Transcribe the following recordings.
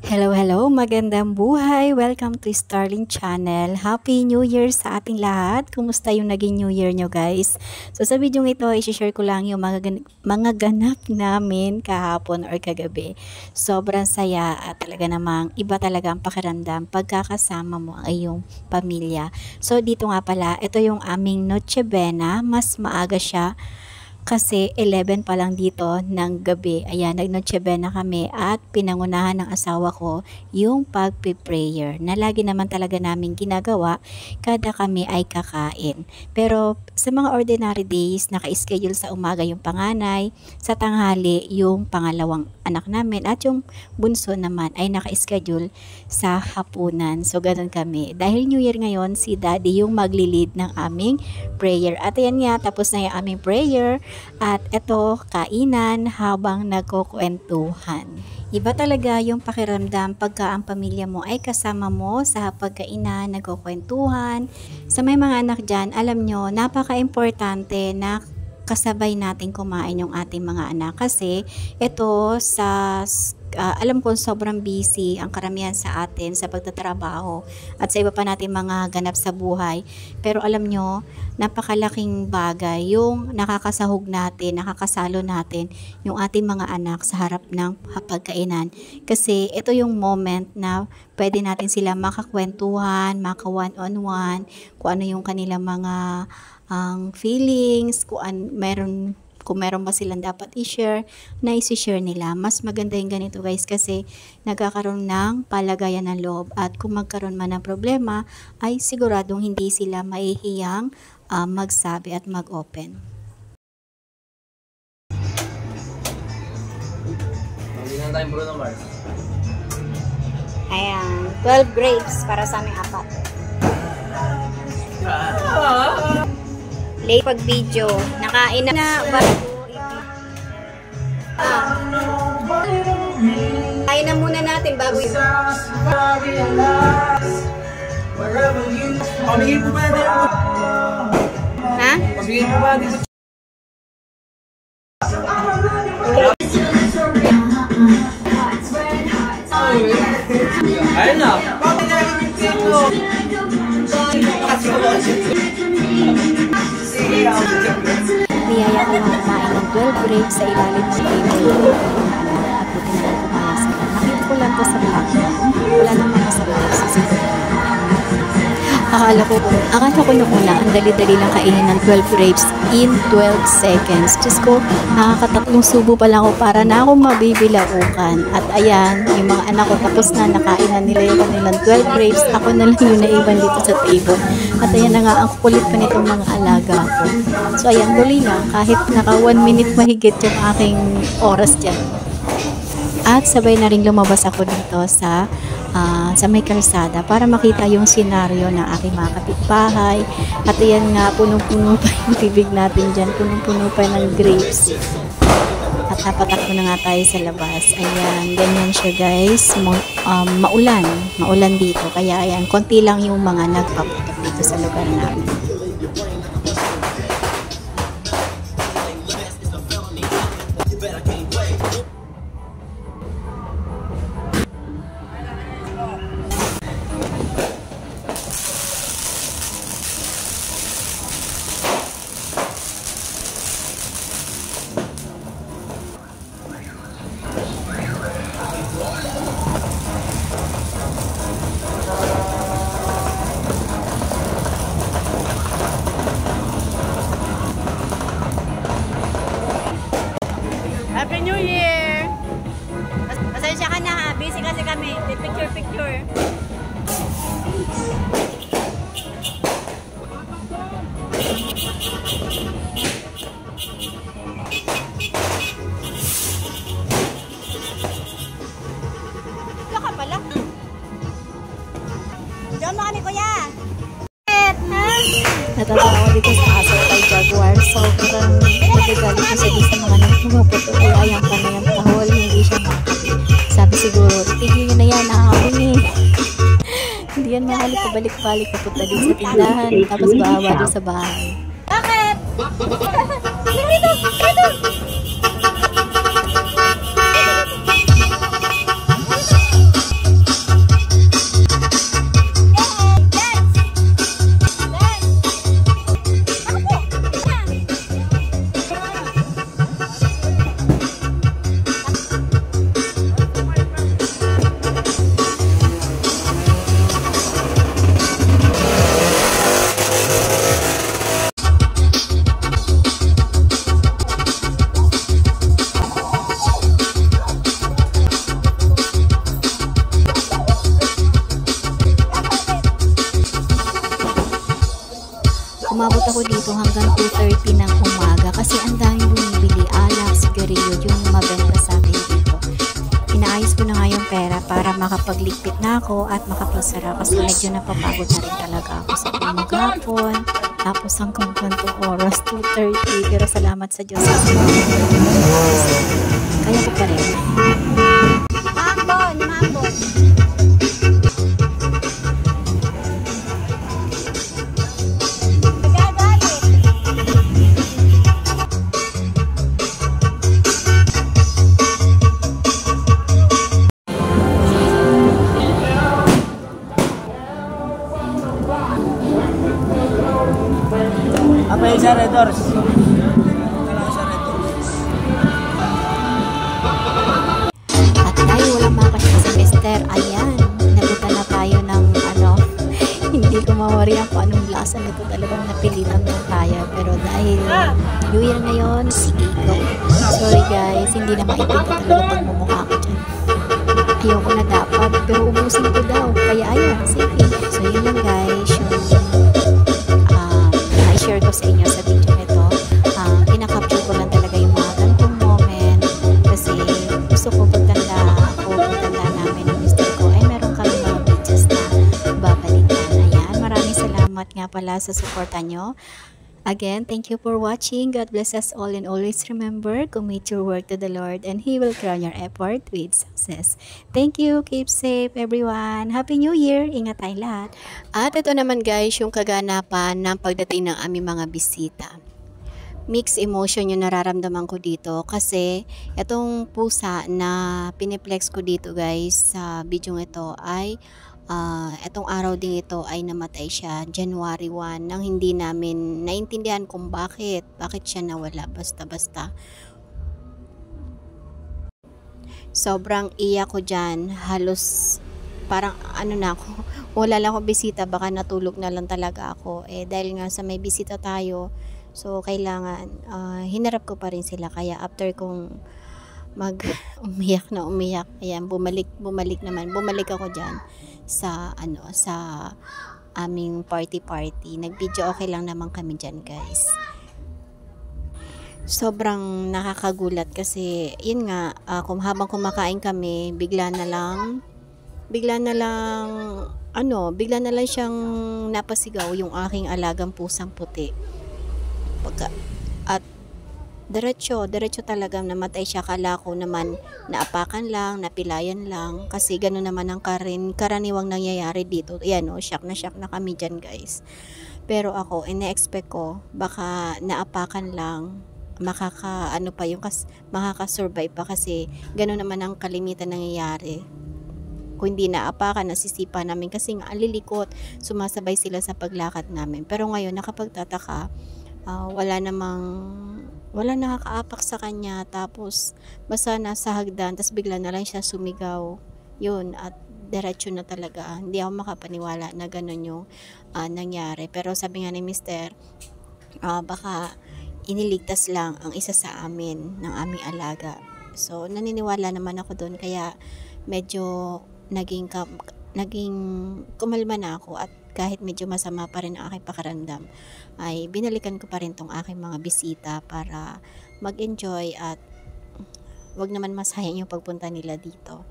Hello, hello! Magandang buhay! Welcome to Starling Channel. Happy New Year sa ating lahat! Kumusta yung naging New Year nyo guys? So sa video ito, i-share ko lang yung mga ganap namin kahapon or kagabi. Sobrang saya at talaga namang iba talaga ang pakiramdam pagkakasama mo ang iyong pamilya. So dito nga pala, ito yung aming Noche Buena. Mas maaga siya kasi 11 pa lang dito ng gabi. Ayan, nag-Noche Buena kami at pinangunahan ng asawa ko yung pagpe-prayer na lagi naman talaga namin ginagawa kada kami ay kakain. Pero sa mga ordinary days, naka-schedule sa umaga yung panganay, sa tanghali yung pangalawang anak namin at yung bunso naman ay naka-schedule sa hapunan. So ganun kami. Dahil New Year ngayon, si Daddy yung magli-lead ng aming prayer. At ayan nga, tapos na yung aming prayer. At eto, kainan habang nagkukwentuhan. Iba talaga yung pakiramdam pagka ang pamilya mo ay kasama mo sa pagkainan, nagkukwentuhan. Sa may mga anak dyan, alam nyo, napaka-importante na kasabay natin kumain yung ating mga anak. Kasi ito sa alam ko sobrang busy ang karamihan sa atin sa pagtatrabaho at sa iba pa natin mga ganap sa buhay. Pero alam nyo, napakalaking bagay yung nakakasahog natin, nakakasalo natin yung ating mga anak sa harap ng pagkainan. Kasi ito yung moment na pwede natin sila makakwentuhan, maka one-on-one, kung ano yung kanilang mga feelings, kung meron ba silang dapat i-share, na i-share nila. Mas maganda yung ganito guys kasi nagkakaroon ng palagayan ng loob at kung magkaroon man ng problema ay siguradong hindi sila mahihiyang magsabi at mag-open. Magiging tayong Bruno Mars. Ayan, 12 grapes para sa aming apat. Late pag video, nakain na kain na muna natin bago yun. Pamigil po ba natin? Ha? Pamigil po ba natin? Ayun na! Niyaya ko lang kumain ng 12 grapes sa ilalim ng table. At buti na lang kumain sila. Nakita ko lang to sa vlog. Wala naman masama sa sila. Akala ko nung una, ang dali-dali lang kainin ng 12 grapes in 12 seconds. Diyos ko, nakakatatlong subo pa lang ako para na akong mabibilaukan. At ayan, yung mga anak ko tapos na nakain na nila yung kanilang 12 grapes. Ako na lang yung naiwan dito sa table. At ayan na nga, ang kulit pa nitong mga alaga ko. So ayan, duli lang. Kahit naka 1 minute mahigit yung aking oras dyan. At sabay na rin lumabas ako dito sa may kalsada para makita yung senaryo ng aking mga kapitbahay. At ayan nga, punong-puno pa yung bibig natin dyan. Punong-puno pa ng grapes. At napatakbo na nga tayo sa labas. Ayan, ganyan siya guys. Maulan dito. Kaya ayan, konti lang yung mga nagpaputok dito sa lugar namin. Happy New Year! Pasensya ka na ha. Busy kasi kami. Picture. Ito ka pala. Diyan mo kami kuya. Natatawa ko dito sa aso kay Jaguar. Sobrang nagagalit ko sa mga nagpumaputo. Kaya ayan pa na yung tahol, hindi siya makakapit. Sabi siguro, itigil nyo na yan, nakakapin eh. Hindi yan mahalik, pabalik-balik, papunta din sa tindahan, tapos baawa doon sa bahay. Bakit? Dito! ako dito hanggang 2:30 ng umaga kasi ang daming bumibili, alak, sigarilyo, yun yung mabenta sa akin dito. Inaayos ko na nga yung pera para makapagligpit na ako at makapagsara kasi medyo napapagod na rin talaga ako sa maghapon. Tapos hanggang kwantong oras, 2:30. Pero salamat sa Diyos. Kaya ko pa rin. Mambon, mambon. Apa yung sa Red Doors? At dahil walang makasya sa Mister, ayan, nabuta na tayo ng hindi ko mawarihan kung anong lasa nito, talagang napilitan na tayo. Pero dahil New Year ngayon, sige go. Sorry guys, hindi na maipinta talaga pagmumukha ko dyan. Ayoko na dapat, pero ubusin ko daw. Kaya ayan, sige. So yun lang guys, yung na-share ko sa inyo sa video nito. Kinakapture ko lang talaga yung mga ganitong moment kasi gusto ko pagtanda namin ng mister ko ay meron kami mga videos na babalikan. Ayan, maraming salamat nga pala sa suporta nyo. Again, thank you for watching. God bless us all and always remember, commit your work to the Lord and He will crown your effort with success. Thank you. Keep safe everyone. Happy New Year. Ingat tayong lahat. At ito naman guys, yung kaganapan ng pagdating ng aming mga bisita. Mixed emotion yung nararamdaman ko dito kasi itong pusa na piniplex ko dito guys sa video ito ay etong araw din ito ay namatay siya January 1 nang hindi namin naintindihan kung bakit siya nawala basta sobrang iyak ko dyan, halos parang na ako, wala lang ako bisita, baka natulog na lang talaga ako dahil nga sa may bisita tayo, so kailangan hinarap ko pa rin sila, kaya after kong umiyak, ayan, bumalik ako dyan sa aming party. Nag-video okay lang naman kami dyan guys. Sobrang nakakagulat kasi yun nga, habang kumakain kami, bigla na lang siyang napasigaw yung aking alagang pusang puti. At diretso talaga namatay siya. Kala ko naman naapakan lang, napilayan lang kasi gano'n naman ang karaniwang nangyayari dito. Ayan shock na kami dyan guys. Pero ako, ina-expect ko baka naapakan lang, makakasurvive pa kasi gano'n naman ang kalimitan nangyayari. Kung hindi naapakan, nasisipa namin kasi nga alilikot, sumasabay sila sa paglakad namin. Pero ngayon nakapagtataka, wala nakakaapak sa kanya, tapos basta nasa hagdan, tapos bigla na lang siya sumigaw yun, at diretso na talaga. Hindi ako makapaniwala na ganun yung nangyari. Pero sabi nga ni mister, baka iniligtas lang ang isa sa amin ng aming alaga. So naniniwala naman ako doon, kaya medyo naging kumalma na ako, at kahit medyo masama pa rin ang aking pakiramdam, ay binalikan ko pa rin tong aking mga bisita para mag-enjoy at wag naman masayang yung pagpunta nila dito.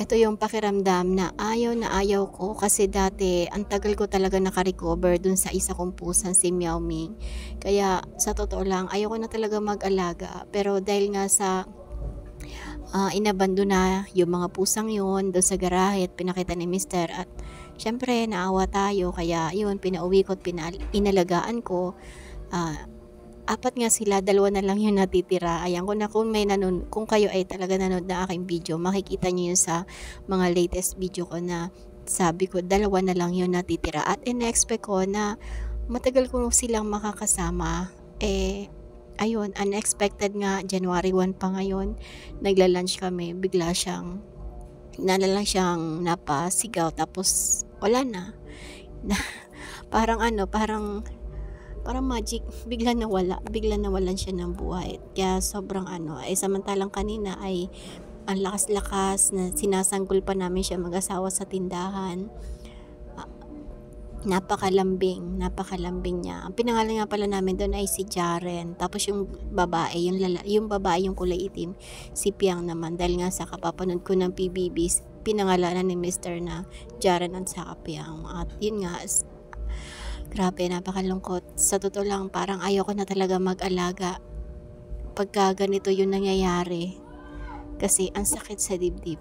Ito yung pakiramdam na ayaw ko kasi dati ang tagal ko talaga naka-recover dun sa isa kong pusang si Meow Ming. Kaya sa totoo lang, ayaw ko na talaga mag-alaga, pero dahil nga sa inabando na yung mga pusang yun doon sa garahe at pinakita ni mister, at syempre naawa tayo, kaya yun pinauwi ko at inalagaan ko. Apat nga sila, 2 na lang yung natitira. Ayan ko na, kung kayo ay talaga nanood na aking video, makikita nyo yun sa mga latest video ko na sabi ko 2 na lang yung natitira, at in-expect ko na matagal ko silang makakasama. Ayun, unexpected nga, January 1 pa ngayon, nagla-lunch kami, bigla siyang napasigaw, tapos wala na. Parang magic, bigla nawalan siya ng buhay. Kaya sobrang samantalang kanina ay ang lakas-lakas na sinasanggol pa namin siya mag-asawa sa tindahan. Napakalambing niya. Ang pinangalan nga pala namin doon ay si Jaren. Tapos yung babae, yung babae yung kulay itim, si Piang naman. Dahil nga sa kapapanood ko ng PBB, pinangalanan ni Mr. na Jaren at saka Piang. At yun nga, grabe, napakalungkot. Sa totoo lang, parang ayoko na talaga mag-alaga pagka ganito yung nangyayari. Kasi ang sakit sa dibdib.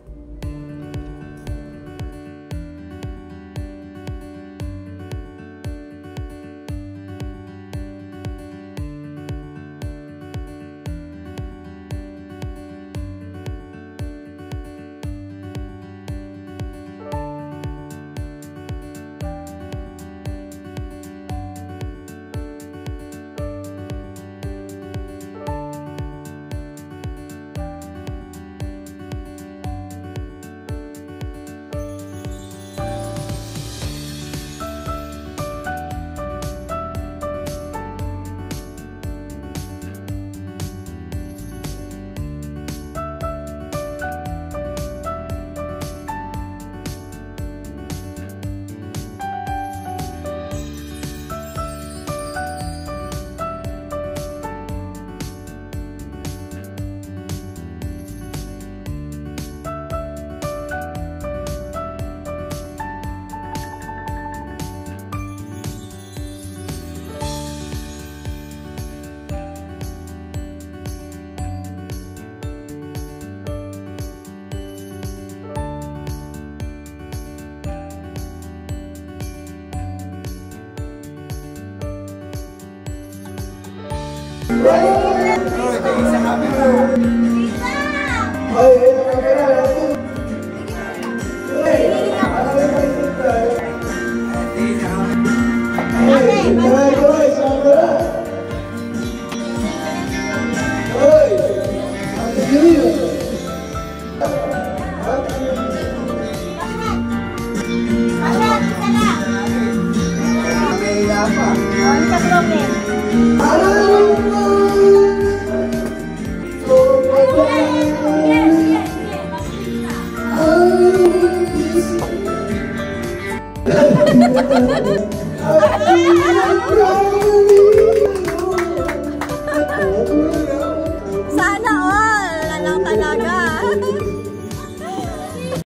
Sana all! Wala lang talaga.